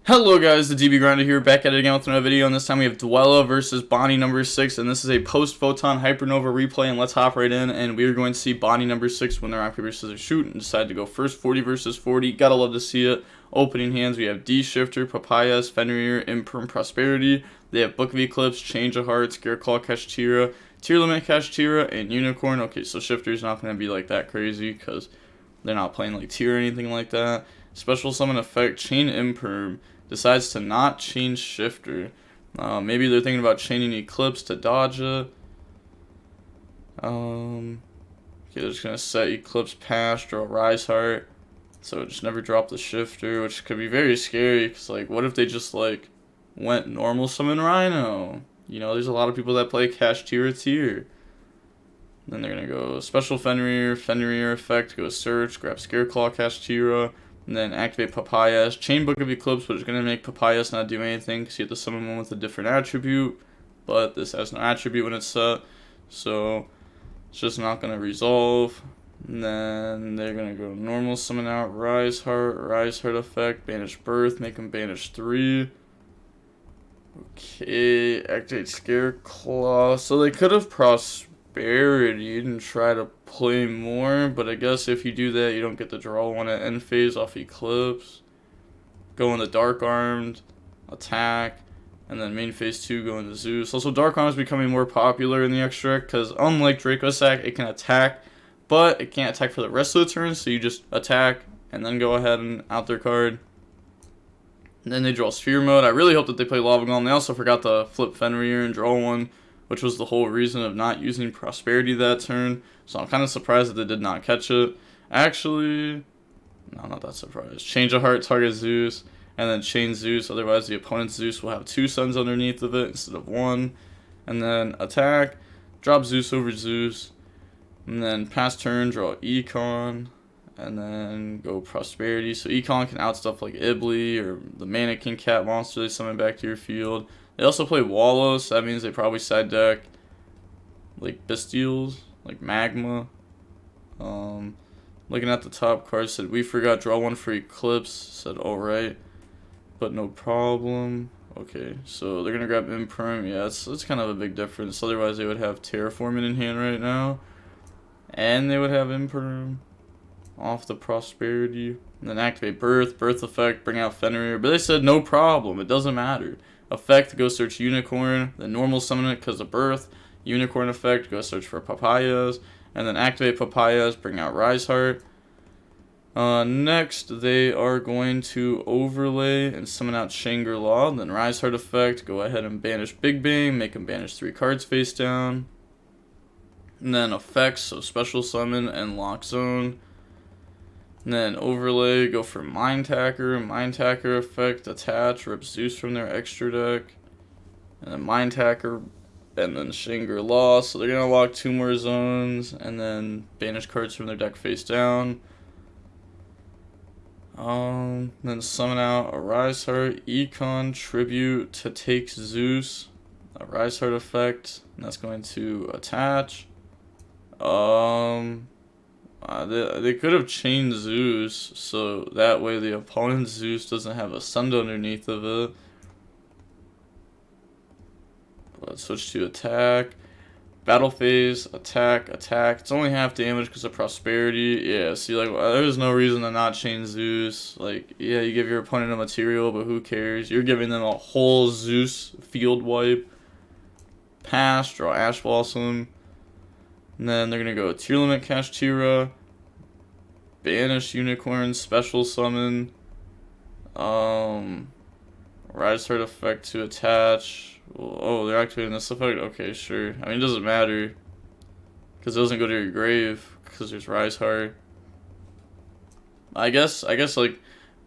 Hello guys, the DB Grinder here, back at it again with another video, and this time we have Duel versus Bonnie number 6, and this is a post-photon hypernova replay, and let's hop right in, and we are going to see Bonnie number 6 win the rock, paper, scissors, shoot, and decide to go first. 40 versus 40, gotta love to see it. Opening hands, we have D-Shifter, Papayas, Fenrir, Imperm, Prosperity. They have Book of Eclipse, Change of Hearts, Scareclaw, Kashtira, Tier Limit, Kashtira, and Unicorn. Okay, so Shifter's not going to be like that crazy, because they're not playing like Tier or anything like that. Special Summon Effect, Chain Imperm. Decides to not change Shifter. Maybe they're thinking about chaining Eclipse to dodge it. Okay, they're just going to set Eclipse past, draw Rise Heart. So just never drop the Shifter, which could be very scary. Because, like, what if they just, like, went normal summon Rhino? You know, there's a lot of people that play Kashtira tier. Then they're going to go Special Fenrir, Fenrir effect, go Search, grab Scareclaw, Kashtira. And then activate Papayas. Chain Book of Eclipse, but it's going to make Papayas not do anything because you have to summon one with a different attribute. But this has no attribute when it's set. So it's just not going to resolve. And then they're going to go normal summon out Rise Heart effect, Banish Birth, make them banish 3. Okay, activate Scareclaw. So they could have Prosperity and try to play more, but I guess if you do that, you don't get to draw one at end phase off Eclipse. Go in the Dark Armed, attack, and then main phase 2 go into Zeus. Also, Dark Arm is becoming more popular in the extract because unlike Draco Sack, it can attack, but it can't attack for the rest of the turn, so you just attack and then go ahead and out their card. And then they draw Sphere Mode. I really hope that they play Lava Golem. They also forgot to flip Fenrir and draw one, which was the whole reason of not using Prosperity that turn. So I'm kind of surprised that they did not catch it. Actually, no, not that surprised. Change of Heart, target Zeus, and then chain Zeus. Otherwise, the opponent's Zeus will have 2 suns underneath of it instead of 1. And then attack, drop Zeus over Zeus. And then pass turn, draw Econ. And then go Prosperity. So Econ can out stuff like Ibli or the Mannequin Cat monster they summon back to your field. They also play Wallow, so that means they probably side deck like Bestials, like Magma. Looking at the top card, said we forgot draw one for Eclipse. Said alright, but no problem. Okay, so they're gonna grab Imperm. Yeah, it's kind of a big difference. Otherwise, they would have Terraforming in hand right now, and they would have Imperm off the Prosperity. And then activate Birth effect, bring out Fenrir. But they said no problem. It doesn't matter. Effect, go search Unicorn, then normal summon it because of Birth. Unicorn effect, go search for Papayas, and then activate Papayas, bring out Rise Heart. Next, they are going to overlay and summon out Shangri-La, then Rise Heart effect, go ahead and banish Big Bang, make him banish 3 cards face down. And then effects, so special summon and lock zone. And then overlay, go for Mind Tacker effect, attach, rip Zeus from their extra deck. And then Mind Tacker, and then Shangri-La. So they're going to lock 2 more zones, and then banish cards from their deck face down. Then summon out a Rise Heart, Econ, Tribute to take Zeus, a Rise Heart effect, and that's going to attach. They could have chained Zeus, so that way the opponent's Zeus doesn't have a Sun underneath of it. Let's switch to attack. Battle phase, attack. It's only half damage because of Prosperity. Yeah, see, like, there's no reason to not chain Zeus. Like, yeah, you give your opponent a material, but who cares? You're giving them a whole Zeus field wipe. Pass, draw Ash Blossom. And then they're going to go Tier Limit Kashtira, banish Unicorn, special summon, Rise Heart effect to attach. Oh, they're activating this effect? Okay, sure. I mean, it doesn't matter, because it doesn't go to your grave, because there's Rise Heart. I guess, like,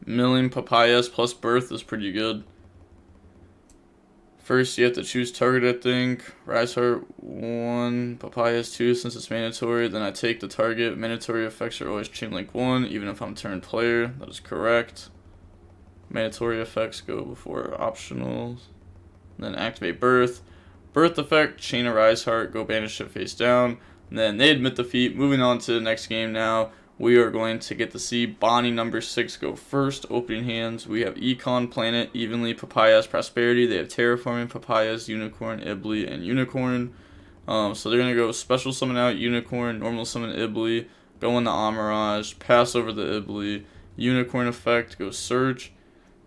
milling Papayas plus Birth is pretty good. First, you have to choose target, I think. Rise Heart 1, Papayas 2, since it's mandatory. Then I take the target. Mandatory effects are always Chain Link 1, even if I'm turned player. That is correct. Mandatory effects go before optionals. Then activate Birth. Birth effect, Chain a Rise Heart, go banish it face down. And then they admit defeat. Moving on to the next game now. we are going to get to see Bonnie number 6 go first. Opening hands, we have Econ, Planet, Evenly, Papayas, Prosperity. They have Terraforming, Papayas, Unicorn, Ibly, and Unicorn. So they're going to go special summon out Unicorn, normal summon Ibly, go into Amirage, pass over the Ibly, Unicorn effect, go Surge.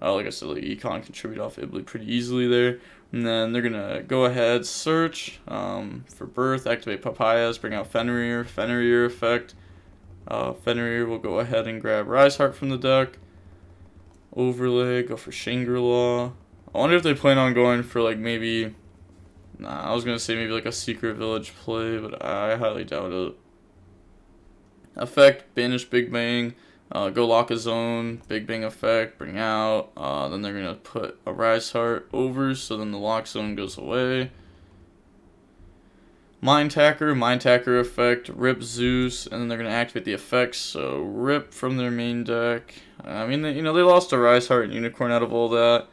Like I said, like Econ contribute off Ibly pretty easily there. And then they're going to go ahead, search for Birth, activate Papayas, bring out Fenrir, Fenrir effect. Fenrir will go ahead and grab Rise Heart from the deck. Overlay, go for Shangri-La. I wonder if they plan on going for like maybe... Nah, I was going to say maybe like a Secret Village play, but I highly doubt it. Effect, banish Big Bang. Go lock a zone, Big Bang effect, bring out. Then they're going to put a Rise Heart over, so then the lock zone goes away. Mind Tacker effect, rip Zeus, and then they're going to activate the effects, so rip from their main deck. I mean, they lost a Rise Heart and Unicorn out of all that.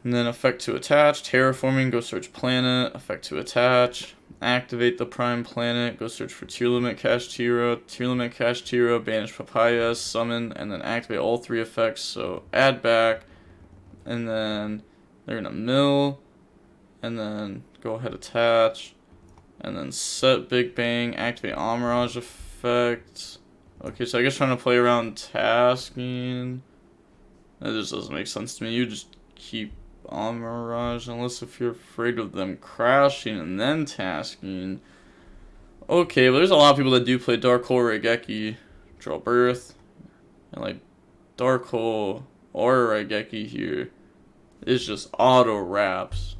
And then effect to attach, Terraforming, go search Planet, effect to attach, activate the Prime Planet, go search for Tier Limit Kashtira, banish Papayas, summon, and then activate all 3 effects, so add back, and then they're going to mill, and then go ahead attach, and then set Big Bang, activate Amirage effect. Okay, so I guess trying to play around tasking. That just doesn't make sense to me. You just keep Amirage unless if you're afraid of them crashing and then tasking. Okay, but there's a lot of people that do play Dark Hole Raigeki, draw Birth, and like Dark Hole or Raigeki here is just auto wraps.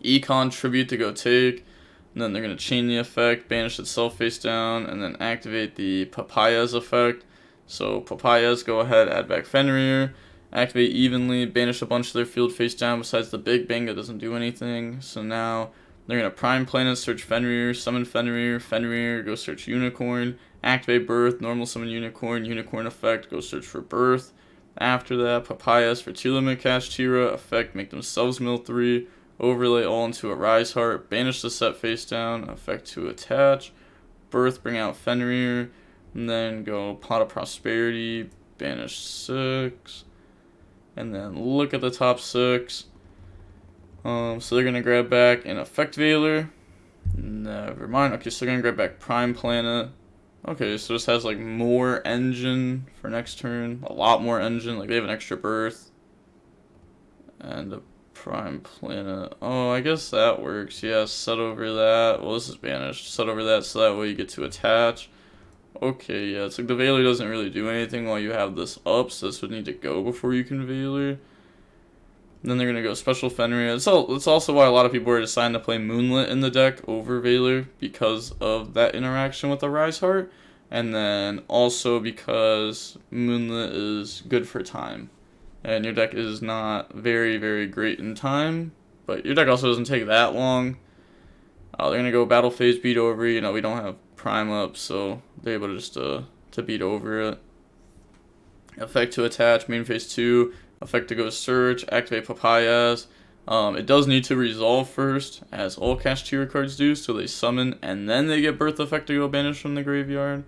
Econ Tribute to go take, and then they're going to chain the effect, banish itself face down, and then activate the Papayas effect. So Papayas, go ahead, add back Fenrir, activate Evenly, banish a bunch of their field face down besides the Big Bang that doesn't do anything. So now they're going to Prime Planet, search Fenrir, summon Fenrir, go search Unicorn, activate Birth, normal summon Unicorn effect, go search for Birth. After that, Papayas for 2 limit Kashtira, effect, make themselves mill 3, overlay all into a Rise Heart, banish the set face down, effect to attach, Birth, bring out Fenrir, and then go Pot of Prosperity, banish 6, and then look at the top 6. So they're going to grab back an Effect Veiler, never mind, okay, so they're going to grab back Prime Planet. Okay, so this has like more engine for next turn, a lot more engine, like they have an extra Birth, and a Prime Planet. Oh, I guess that works. Yeah, set over that. Well, this is banished. Set over that so that way you get to attach. Okay, yeah, it's like the Veiler doesn't really do anything while you have this up, so this would need to go before you can Veiler. And then they're going to go Special Fenrir. It's also why a lot of people are deciding to play Moonlit in the deck over Veiler, because of that interaction with the Rise Heart. And then also because Moonlit is good for time. And your deck is not very, very great in time, but your deck also doesn't take that long. They're going to go Battle Phase, beat over. We don't have Prime up, so they're able to just to beat over it. Effect to attach, main phase 2. Effect to go search, activate Papayas. It does need to resolve first, as all Kashtira cards do, so they summon, and then they get Birth effect to go banish from the graveyard.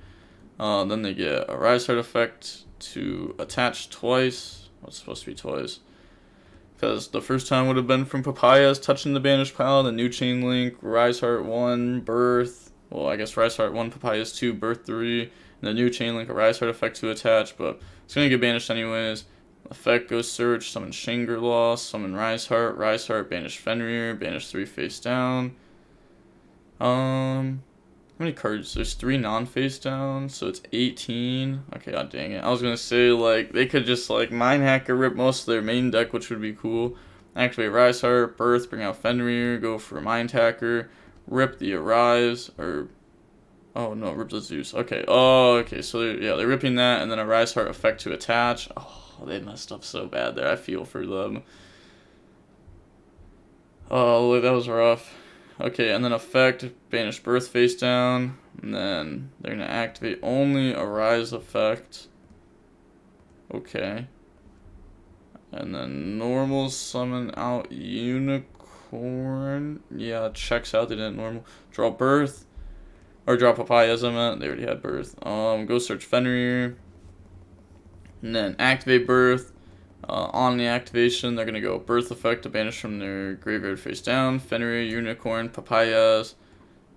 Then they get a Rise Heart effect to attach twice. Well, it's supposed to be twice, because the first time would have been from Papayas touching the banished pile, the new chain link, Rise Heart 1, Birth. Well, I guess Rise Heart 1, Papayas 2, Birth 3, and the new chain link, a Rise Heart effect to attach, but it's going to get banished anyways. Effect goes search, summon Shangri-La, summon Rise Heart, banish Fenrir, banish 3 face down. How many cards? There's 3 non-face down, so it's 18. Okay, god dang it. I was gonna say, like, they could just, like, Mind Hacker, rip most of their main deck, which would be cool. Activate Rise Heart, Birth, bring out Fenrir, go for Mind Hacker, rip the Arise, or... Oh, no, rip the Zeus. Okay, okay, so, they're ripping that, and then a Rise Heart effect to attach. Oh, they messed up so bad there. I feel for them. Oh, that was rough. Okay, and then effect, banish Birth face down, and then they're going to activate only a Rise effect. Okay. And then normal summon out Unicorn. Yeah, checks out, they didn't normal. Draw Birth. Or draw Papaya as I meant. They already had Birth. Go search Fenrir. And then activate Birth. On the activation, they're going to go Birth effect to banish from their graveyard face down. Fenrir, Unicorn, Papayas.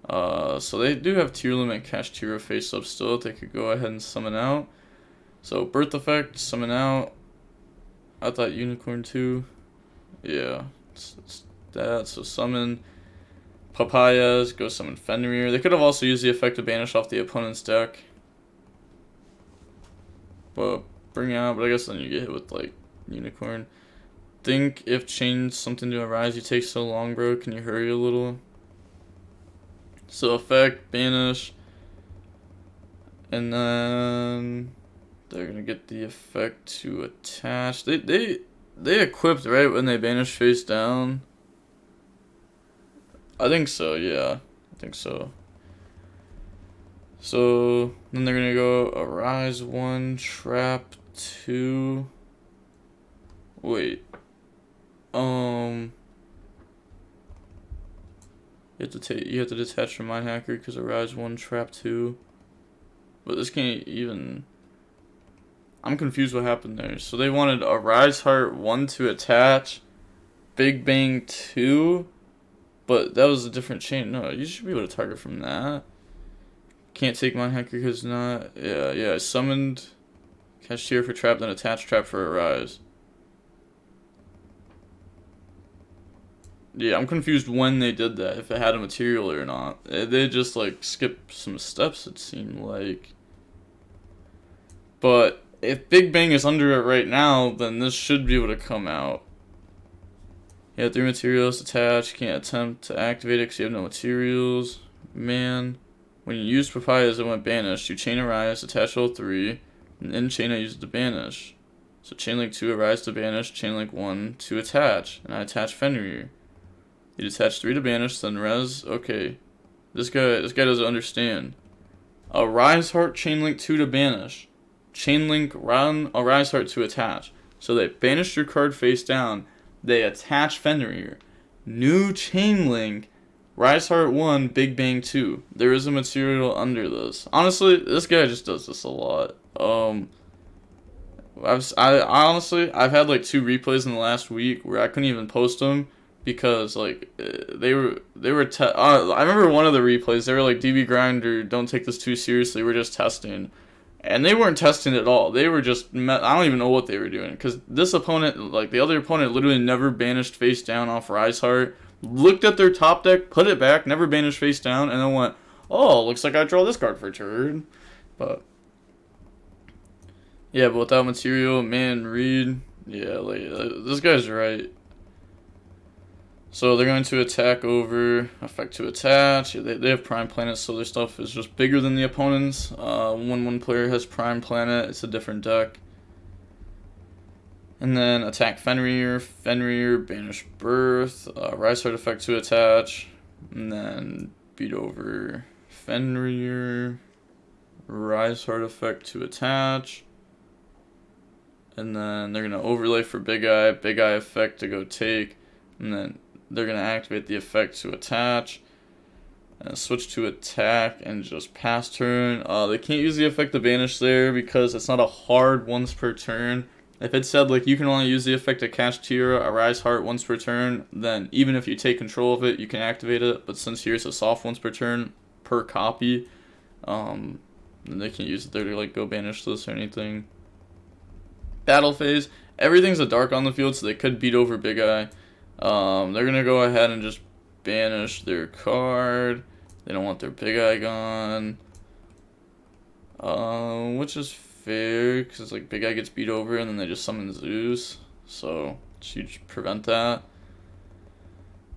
So they do have tier limit Kashtira face up still. They could go ahead and summon out. So Birth effect, summon out. I thought Unicorn too. Yeah, it's that. So summon Papayas, go summon Fenrir. They could have also used the effect to banish off the opponent's deck. But bring out, but I guess then you get hit with like Unicorn. Think if change something to arise, you take so long, bro. Can you hurry a little? So effect, banish. And then they're gonna get the effect to attach. They equipped right when they banish face down. I think so, yeah. I think so. So then they're gonna go arise 1, trap 2. Wait. You have to detach from Mind Hacker because arise 1, trap 2. But this can't even. I'm confused what happened there. So they wanted arise heart 1 to attach, Big Bang 2, but that was a different chain. No, you should be able to target from that. Can't take Mind Hacker because not. Yeah. Summoned Kashtira for trap, then attach trap for arise. Yeah, I'm confused when they did that, if it had a material or not. They just, like, skipped some steps, it seemed like. But if Big Bang is under it right now, then this should be able to come out. Yeah, 3 materials attached. Can't attempt to activate it because you have no materials. Man. When you use Papayas and went banished, you chain arise, attach all 3, and in chain I use it to banish. So chain link 2, arise to banish, chain link 1 to attach, and I attach Fenrir. You detach 3 to banish, then res. Okay, this guy doesn't understand. Arise heart, chain link 2 to banish, chain link run arise heart to attach. So they banished your card face down. They attach Fenrir. New chain link. Rise Heart 1, Big Bang 2. There is a material under this. Honestly, this guy just does this a lot. I've had like 2 replays in the last week where I couldn't even post them because like they were I remember one of the replays, they were like, DB Grinder, don't take this too seriously, we're just testing. And they weren't testing at all. They were just I don't even know what they were doing, because this opponent, like the other opponent, literally never banished face down off Rise Heart. Looked at their top deck, put it back, never banished face down, and then went, oh, looks like I draw this card for turn. But yeah, but without material, man, read. Yeah, like this guy's right. So they're going to attack over, effect to attach. They have Prime Planet, so their stuff is just bigger than the opponent's. When one player has Prime Planet, it's a different deck. And then attack Fenrir, banish Birth, Rise Heart effect to attach, and then beat over Fenrir, Rise Heart effect to attach, and then they're going to overlay for Big Eye effect to go take, and then they're going to activate the effect to attach, and switch to attack and just pass turn. They can't use the effect to banish there because it's not a hard once per turn. If it said, like, you can only use the effect to Kashtira, Arise Heart once per turn, then even if you take control of it, you can activate it. But since here it's a soft once per turn per copy, then they can't use it there to, like, go banish this or anything. Battle phase. Everything's a dark on the field, so they could beat over Big Eye. They're going to go ahead and just banish their card. They don't want their Big Eye gone. Which is fair, because like Big Eye gets beat over and then they just summon Zeus, so should prevent that.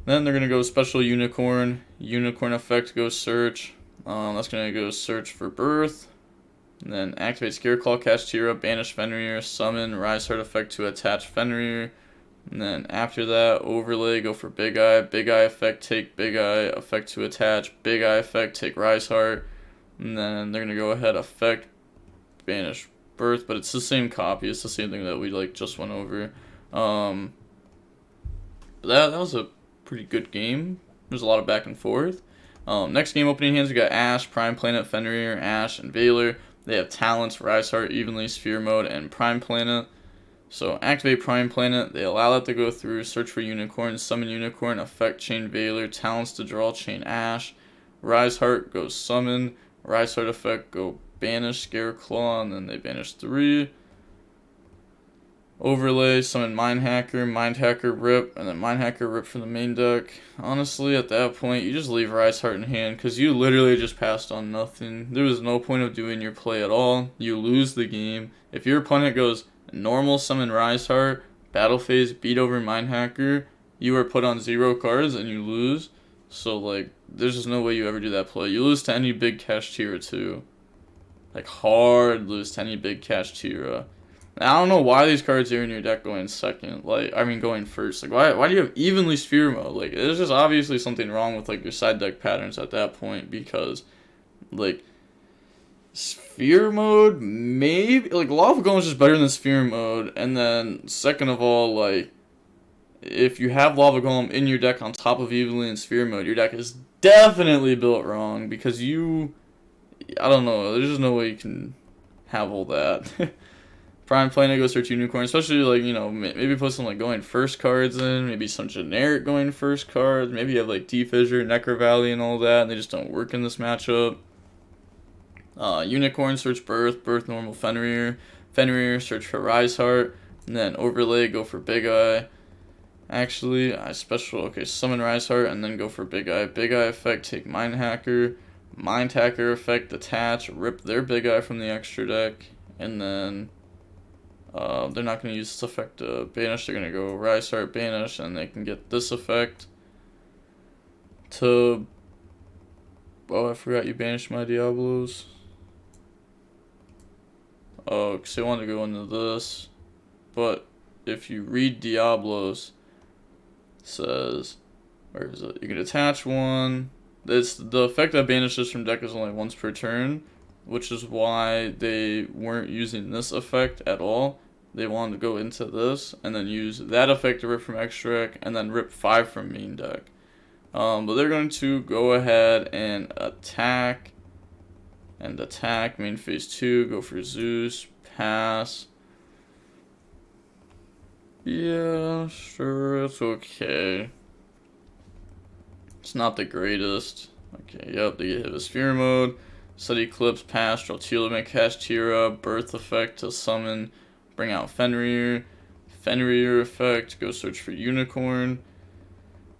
Then they're gonna go special unicorn effect, go search. That's gonna go search for Birth, and then activate Scareclaw, Kashtira, banish Fenrir, summon Rise Heart effect to attach Fenrir, and then after that overlay, go for Big Eye effect, take Big Eye effect to attach, Big Eye effect, take Rise Heart, and then they're gonna go ahead effect banish Birth, but it's the same copy. It's the same thing that we like just went over. That was a pretty good game. There's a lot of back and forth. Next game opening hands, we got Ash, Prime Planet, Fenrir, Ash, and Valor. They have talents, Rise Heart, Evenly, Sphere Mode, and Prime Planet. So activate Prime Planet, they allow that to go through, search for Unicorn, summon Unicorn, effect chain Valor, talents to draw, chain Ash. Rise Heart, go summon, Rise Heart effect, go banish Scareclaw, and then they banish 3. Overlay, summon Mind Hacker, Rip, and then Mind Hacker, Rip from the main deck. Honestly, at that point, you just leave Rise Heart in hand, because you literally just passed on nothing. There was no point of doing your play at all. You lose the game. If your opponent goes normal summon Rise Heart, battle phase, beat over Mind Hacker, you are put on 0 cards, and you lose. So, like, there's just no way you ever do that play. You lose to any big Kashtira, too. Like, hard lose to any big Kashtira. I don't know why these cards are in your deck going second. Going first. Like, why do you have evenly Sphere Mode? Like, there's just obviously something wrong with, like, your side deck patterns at that point, because, like, Sphere Mode, maybe, like, Lava Golem is just better than Sphere Mode, and then, second of all, like, if you have Lava Golem in your deck on top of evenly and Sphere Mode, your deck is definitely built wrong, because I don't know, there's just no way you can have all that. Prime Planet, go search Unicorn, especially, like, you know, maybe put some, like, going first cards in, maybe some generic going first cards, maybe you have, like, T-Fissure, Necro Valley, and all that, and they just don't work in this matchup. Unicorn, search Birth, normal Fenrir, search for Rise Heart, and then Overlay, go for Big Eye. Actually, summon Rise Heart, and then go for Big Eye. Big Eye effect, take Mind Hacker effect, detach, rip their Big Eye from the extra deck, and then they're not going to use this effect to banish. They're going to go Rise Heart, banish, and they can get this effect to... Oh, I forgot you banished my Diablos. Oh, because they wanted to go into this. But if you read Diablos, it says... Where is it? You can attach one. The effect that banishes from deck is only once per turn, which is why they weren't using this effect at all. They wanted to go into this, and then use that effect to rip from extra deck, and then rip 5 from main deck. But they're going to go ahead and attack, main phase 2, go for Zeus, pass. Yeah, sure, it's okay. It's not the greatest. Okay, yep, they hit a Sphere Mode, set Eclipse, pass, draw Telemate, Kashtira, Birth effect to summon, bring out Fenrir effect, go search for Unicorn,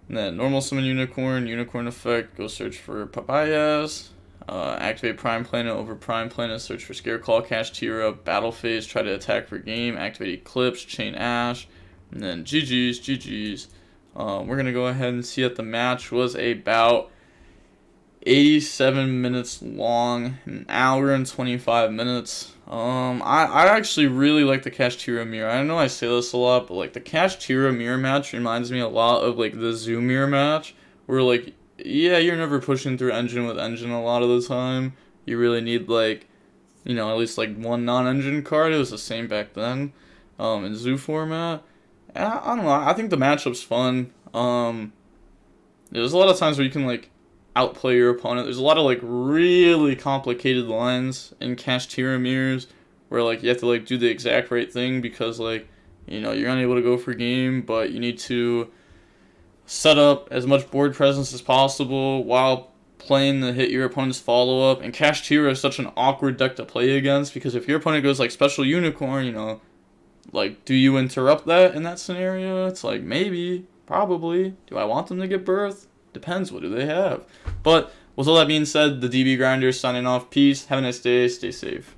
and then normal summon Unicorn effect, go search for Papayas, activate Prime Planet over Prime Planet, search for Scareclaw, Kashtira, battle phase, try to attack for game, activate Eclipse, chain Ash, and then GG's. We're going to go ahead and see that the match was about 87 minutes long, an hour and 25 minutes. I actually really like the Kashtira mirror. I know I say this a lot, but, like, the Kashtira mirror match reminds me a lot of, like, the Zoo mirror match, where, like, yeah, you're never pushing through engine with engine a lot of the time. You really need, like, you know, at least, like, one non-engine card. It was the same back then, in Zoo format. I don't know, I think the matchup's fun. There's a lot of times where you can, like, outplay your opponent. There's a lot of, like, really complicated lines in Kashtira mirrors where, like, you have to, like, do the exact right thing because, like, you know, you're unable to go for game, but you need to set up as much board presence as possible while playing to hit your opponent's follow-up. And Kashtira is such an awkward deck to play against because if your opponent goes, like, Special Unicorn, you know, like, do you interrupt that in that scenario? It's like, maybe, probably. Do I want them to get Birth? Depends, what do they have? But with all that being said, the DB Grinder signing off. Peace, have a nice day, stay safe.